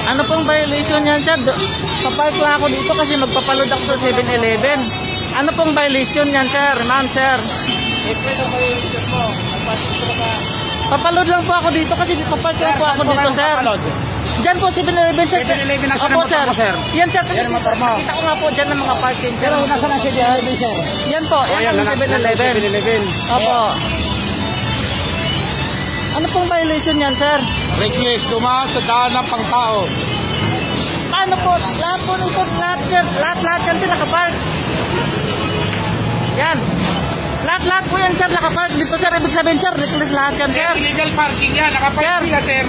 Ano pong violation yan, sir? Papark lang ako dito kasi magpapaload ako sa 7-Eleven. Ano pong violation yan, sir? Ma'am, sir. Papaload lang po ako dito kasi papark lang po ako dito, sir. Diyan po, 7-Eleven, sir. 7-Eleven nasa Opo, motor mo, sir. Yan, sir. Kasi kita ko nga po dyan ng mga parking. Pero nasa na siya, sir? Yan po, yan ang 7-Eleven. Opo. Ano pong violation yan, sir? Reckless, dumaan sa daan ng pangtao. Paano po? Lahat po nito, lahat yan sir nakapark. Yan. Lahat po yan sir nakapark. Dito sir, ibig sabihin sir, reckless lahat yan sir. Illegal parking yan, nakapark sila sir.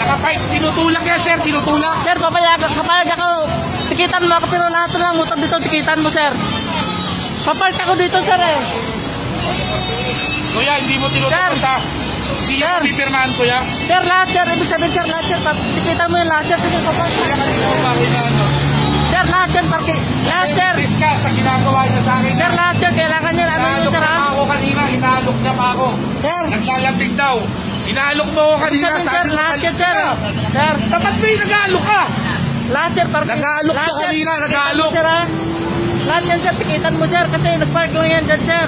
Nakapark, tinutulak yan sir, tinutulak. Sir, papayag ako. Tikitan mo ako, pero lahat ng motor dito, tikitan mo sir. Papark ako dito sir eh. Kuya, hindi mo tinutulak sa... Hindi yan pipirmahan ko yan. Sir, lahat sir, ibig sabihin sir, lahat sir. Tikitan mo yung lahat sir. Sir, lahat yan, parking. Lahat sir. Ka sa ginagawa niya sa akin. Sir, lahat sir, kailangan yan. Ano yun sir ha? Ako kanina, inaalok niya pa ako. Sir. Naglalambing daw. Inaalok mo ako kanina. Sir, lahat yan sir. Sir. Dapat ba yung nag-aalok ka? Lahat sir, parking. Nag-aalok sa kanina, nag-aalok. Sir ha? Lahat yan sir, tikitan mo sir. Kasi nagpark lang yan dyan sir.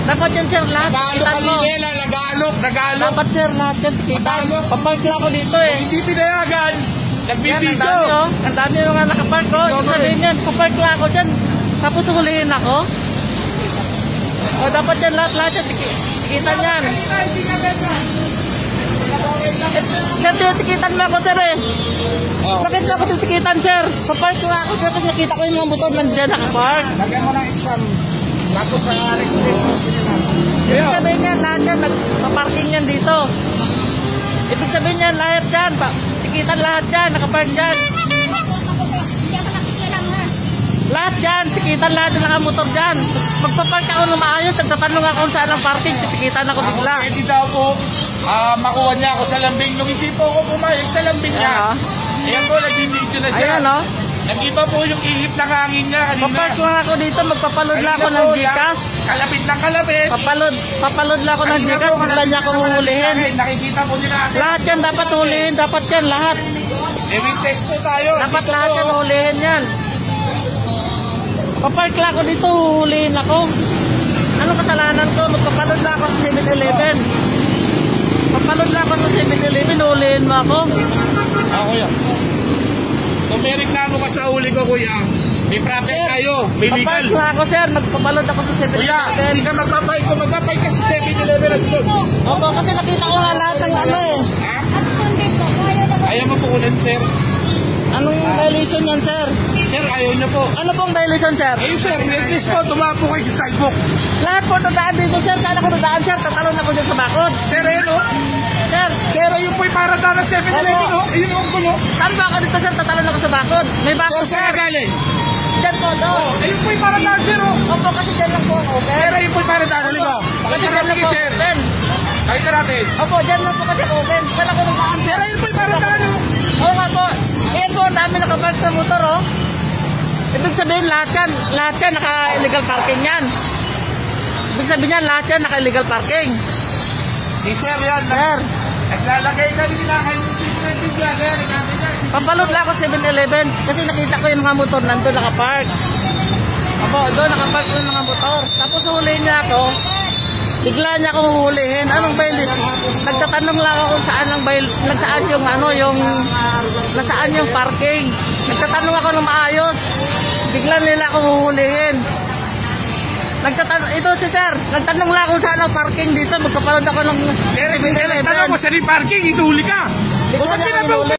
Dapat yan sir, lahat tikitan mo. Nag-aalok. Dapat sir, lahat yan tikitan. Papark lang ako dito eh. Hindi pinayagan. Nagbibidyo. Ang dami yung mga nakapark ko. Ibig sabihin yan, papark lang ako dyan. Tapos hulihin ako. O dapat yan, lahat yan tikitan yan. Sir, tikitan mo ako sir eh. Bakit mo ako titikitan sir? Papark lang ako sir kasi nakita ko yung mga motor nandiyan nakapark. Lagyan mo ng exam. Tapos sa request mo sila. Ibig sabihin yan, lahat yan, nagpaparking yan dito. Ibig sabihin yan, lahat yan, tikitan lahat yan, nakapark dyan. Lahat yan, tikitan lahat yung nakamotor dyan. Magpapark ako ng maayos, nagtatanong ako kung saan ang parking, titikitan ako bigla. Pwede daw po, makuha niya ako sa lambing. Nung hindi po ako pumayag sa lambing niya. Ayan po, nag-video na siya. Ayan o. Nag-iba po yung ihip ng hangin niya kanina. Papark lang ako dito, magpapaload lang ako ng Gcash. Kalapit ng kalapit. Papaload lang ako ng Gcash, bigla niya akong huhulihin. Nakikita po nila. Lahat yan dapat hulihin, dapat yan lahat. Witness po tayo. Dapat lahat yan hulihin yan. Papark lang ako dito, huhulihin ako. Anong kasalanan ko? Magpapaload lang ako sa 7-Eleven. Papaload lang ako sa 7-Eleven, huhulihin mo ako. Ako yan. Kung may reklamo ka sa uli ko, kuya, may profit tayo, may legal. Papark lang ako, sir. Magpapaload ako sa 7-Eleven. Kuya, hindi ka magpapay. Kung magpapay ka sa 7-Eleven at doon. Opo, kasi nakita ko nga lahat ng ano eh. Ha? Ayaw mo po ulit, sir. Anong violation yan, sir? Sir, ayaw niyo po. Ano pong violation, sir? Ayun, sir, necklace po, tumapo kayo sa sidewalk. Lahat po dadaan dito, sir. Saan ako dadaan, sir? Tatalon ako dyan sa bakod. Sir, ayun o. Sir. Sir, ayun po'y para daan ng 7-Eleven o. Ayun o, gulo. Saan ba ako dito, sir? Tatalon ako sa bakod. May bakod, Sir, saan galing? Dyan po, doon. Ayun po'y para daan, sir o. Opo, kasi dyan lang po ako, sir. Sir, ayun po'y para daan. Halika. Kasi dyan lang po, sir. open. Halika natin. Opo, dyan lang po kasi open. Saan ako dadaan, Sir, ayun po'y para daan o. Oo nga po. Ayan po, ang dami nakapark sa motor, oh. Ibig sabihin, lahat yan, naka-illegal parking yan. Ibig sabihin yan, lahat yan, naka-illegal parking. Si sir, yan. Sir. Naglalagay ka nila kayo. Pampalot lang ako 7-Eleven kasi nakita ko yung mga motor nandun nakapark. Opo, doon nakapark yung mga motor. Tapos hulihin niya ako. Bigla niya akong huhulihin. Anong bail? Nagtatanong lang ako kung saan ang bail, saan yung ano, yung nasaan yung parking. Nagtatanong ako ng maayos. Bigla nila akong huhulihin. Ito si sir, nagtanong lang kung saan ang parking dito. Magpapanood ako ng Sir, nagtanong mo saan yung parking, ituhuli ka.